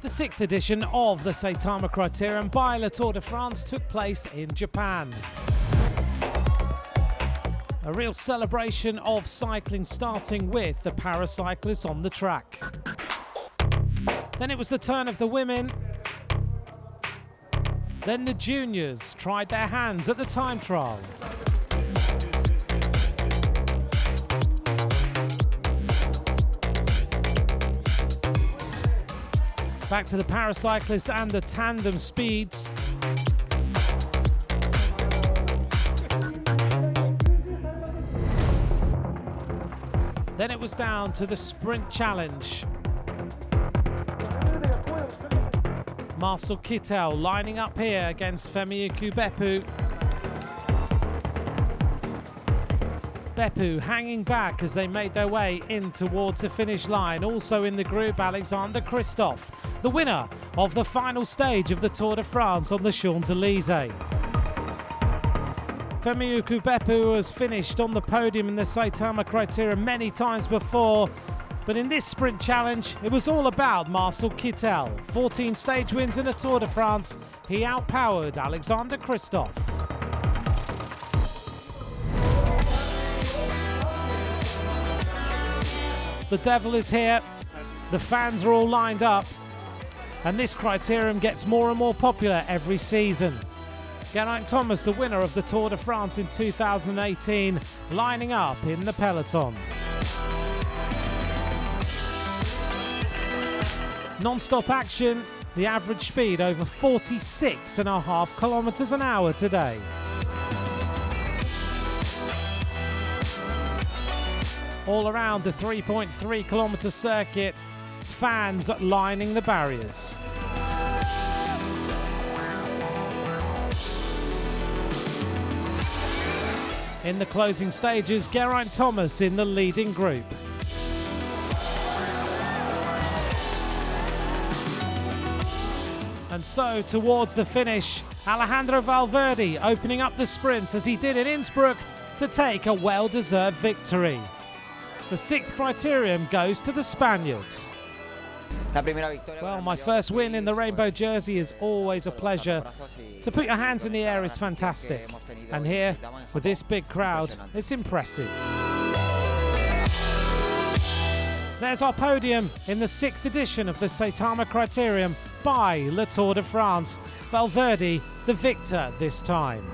The 6th edition of the Saitama Critérium by Le Tour de France took place in Japan. A real celebration of cycling, starting with the paracyclists on the track. Then it was the turn of the women. Then the juniors tried their hands at the time trial. Back to the paracyclists and the tandem speeds. Then it was down to the sprint challenge. Marcel Kittel lining up here against Femi Beppu. Beppu hanging back as they made their way in towards the finish line. Also in the group, Alexander Kristoff, the winner of the final stage of the Tour de France on the Champs-Élysées. Femi Beppu has finished on the podium in the Saitama Critérium many times before, but in this sprint challenge, it was all about Marcel Kittel. 14 stage wins in a Tour de France, he outpowered Alexander Kristoff. The devil is here, the fans are all lined up, and this Critérium gets more and more popular every season. Geraint Thomas, the winner of the Tour de France in 2018, lining up in the peloton. Non-stop action, the average speed over 46.5 kilometers an hour today. All around the 3.3 kilometer circuit, fans lining the barriers. In the closing stages, Geraint Thomas in the leading group. And so towards the finish, Alejandro Valverde opening up the sprint as he did in Innsbruck to take a well-deserved victory. The 6th Critérium goes to the Spaniards. Well, my first win in the rainbow jersey is always a pleasure. To put your hands in the air is fantastic. And here, with this big crowd, it's impressive. There's our podium in the 6th edition of the Saitama Critérium by Le Tour de France. Valverde, the victor this time.